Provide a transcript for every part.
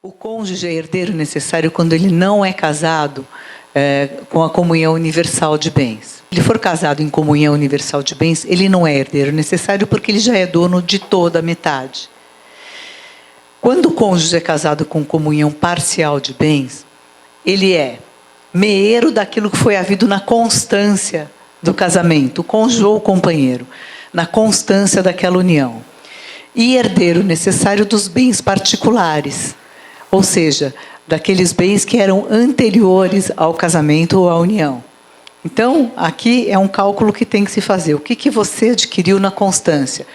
O cônjuge é herdeiro necessário quando ele não é casado com a comunhão universal de bens. Se ele for casado em comunhão universal de bens, ele não é herdeiro necessário porque ele já é dono de toda a metade. Quando o cônjuge é casado com comunhão parcial de bens, ele é meeiro daquilo que foi havido na constância do casamento, o cônjuge ou o companheiro, na constância daquela união. E herdeiro necessário dos bens particulares, ou seja, daqueles bens que eram anteriores ao casamento ou à união. Então, aqui é um cálculo que tem que se fazer. O que você adquiriu na constância?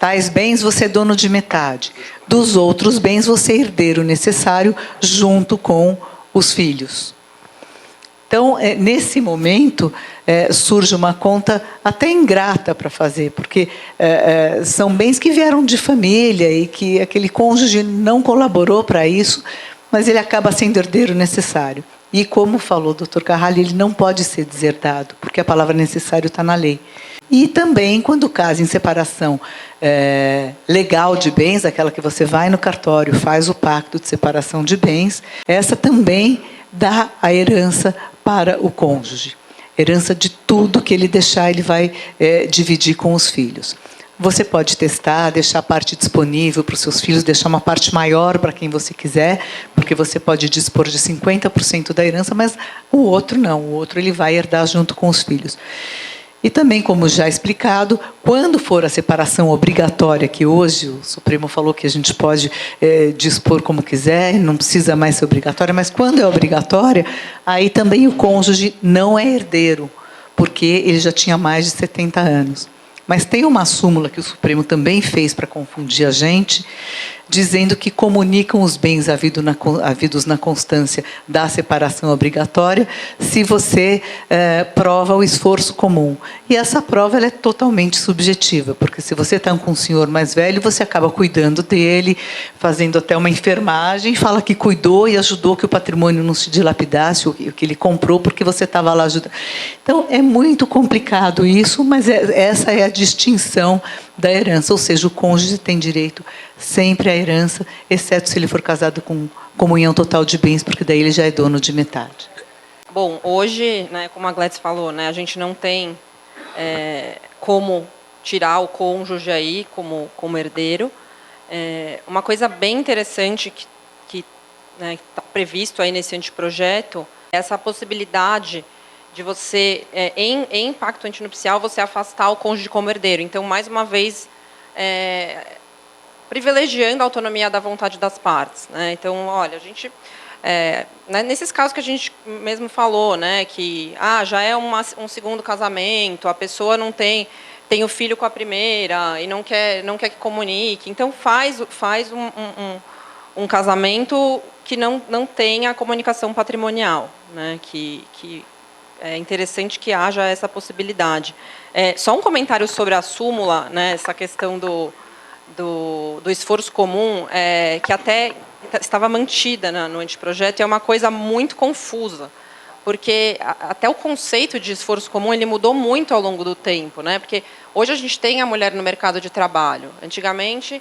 Tais bens você é dono de metade. Dos outros bens você é herdeiro necessário junto com os filhos. Então, nesse momento, surge uma conta até ingrata para fazer, porque são bens que vieram de família e que aquele cônjuge não colaborou para isso, mas ele acaba sendo herdeiro necessário. E como falou o Dr. Carralho, ele não pode ser deserdado, porque a palavra necessário está na lei. E também, quando casa em separação legal de bens, aquela que você vai no cartório, faz o pacto de separação de bens, essa também dá a herança para o cônjuge. Herança de tudo que ele deixar, ele vai dividir com os filhos. Você pode testar, deixar a parte disponível para os seus filhos, deixar uma parte maior para quem você quiser, porque você pode dispor de 50% da herança, mas o outro não, o outro ele vai herdar junto com os filhos. E também, como já explicado, quando for a separação obrigatória, que hoje o Supremo falou que a gente pode dispor como quiser, não precisa mais ser obrigatória, mas quando é obrigatória, aí também o cônjuge não é herdeiro, porque ele já tinha mais de 70 anos. Mas tem uma súmula que o Supremo também fez para confundir a gente, dizendo que comunicam os bens havidos na constância da separação obrigatória se você prova o esforço comum. E essa prova ela é totalmente subjetiva, porque se você está com um senhor mais velho, você acaba cuidando dele, fazendo até uma enfermagem, fala que cuidou e ajudou que o patrimônio não se dilapidasse, o que ele comprou porque você estava lá ajudando. Então, é muito complicado isso, mas essa é a distinção da herança, ou seja, o cônjuge tem direito sempre à herança, exceto se ele for casado com comunhão total de bens, porque daí ele já é dono de metade. Bom, hoje, né, como a Gladys falou, né, a gente não tem como tirar o cônjuge aí como herdeiro. Uma coisa bem interessante que está previsto aí nesse anteprojeto é essa possibilidade de você, em pacto antinupcial, você afastar o cônjuge como herdeiro. Então, mais uma vez, privilegiando a autonomia da vontade das partes, né? Então, olha, a gente, nesses casos que a gente mesmo falou, né, que já é um segundo casamento, a pessoa não tem o filho com a primeira e não quer que comunique, então faz um casamento que não tenha a comunicação patrimonial, né, que é interessante que haja essa possibilidade. Só um comentário sobre a súmula, né, essa questão do esforço comum, que até estava mantida no anteprojeto, e é uma coisa muito confusa, porque até o conceito de esforço comum ele mudou muito ao longo do tempo, né? Porque hoje a gente tem a mulher no mercado de trabalho. Antigamente,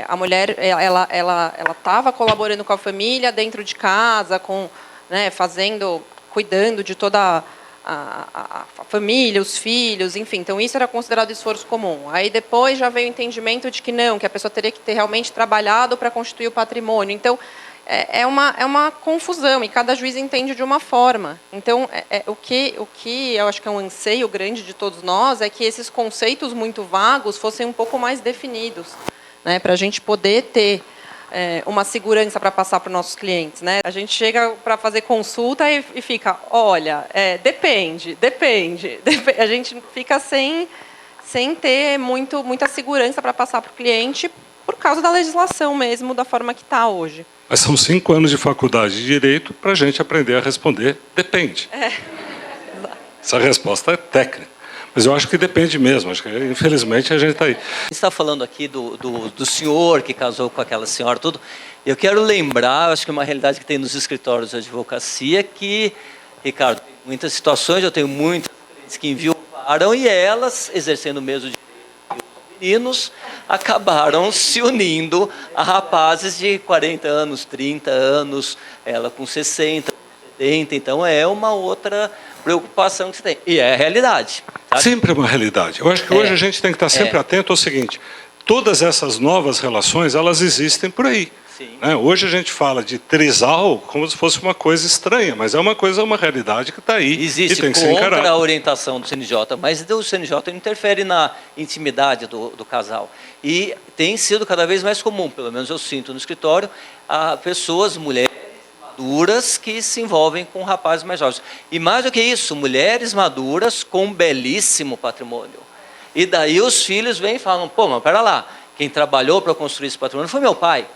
a mulher ela estava colaborando com a família dentro de casa, né, cuidando de toda a família, os filhos, enfim. Então, isso era considerado esforço comum. Aí, depois, já veio o entendimento de que não, que a pessoa teria que ter realmente trabalhado para constituir o patrimônio. Então, é uma confusão, e cada juiz entende de uma forma. Então, o que eu acho que é um anseio grande de todos nós é que esses conceitos muito vagos fossem um pouco mais definidos, né, para a gente poder ter uma segurança para passar para os nossos clientes, né? A gente chega para fazer consulta e fica, olha, depende. A gente fica sem ter muita segurança para passar para o cliente por causa da legislação mesmo, da forma que está hoje. Mas são 5 anos de faculdade de Direito para a gente aprender a responder, depende. Essa resposta é técnica. Mas eu acho que depende mesmo, acho que infelizmente a gente está aí. Você está falando aqui do senhor que casou com aquela senhora, tudo. Eu quero lembrar, acho que é uma realidade que tem nos escritórios de advocacia, que, Ricardo, tem muitas situações, eu tenho muitas clientes que enviam e elas, exercendo o mesmo direito que os meninos acabaram se unindo a rapazes de 40 anos, 30 anos, ela com 60, 70, então é uma outra preocupação que você tem. E é a realidade. Sabe? Sempre é uma realidade. Eu acho que hoje a gente tem que estar sempre atento ao seguinte, todas essas novas relações, elas existem por aí. Né? Hoje a gente fala de trisal como se fosse uma coisa estranha, mas é uma realidade que está aí. Existe e tem que ser contra encarada. a orientação do CNJ, mas o CNJ não interfere na intimidade do casal. E tem sido cada vez mais comum, pelo menos eu sinto no escritório, pessoas, mulheres maduras que se envolvem com rapazes mais jovens. E mais do que isso, mulheres maduras com um belíssimo patrimônio. E daí os filhos vêm e falam, pô, mas pera lá, quem trabalhou para construir esse patrimônio foi meu pai.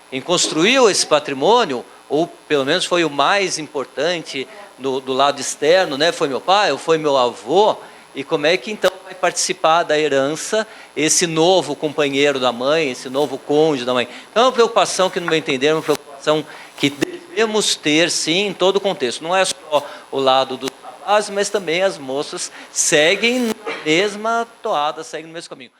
Quem construiu esse patrimônio, ou pelo menos foi o mais importante do lado externo, né? Foi meu pai ou foi meu avô, e como é que então vai participar da herança esse novo companheiro da mãe, esse novo cônjuge da mãe? Então é uma preocupação que, no meu entender, é uma preocupação que devemos ter, sim, em todo o contexto. Não é só o lado dos rapazes, mas também as moças seguem na mesma toada, seguem no mesmo caminho.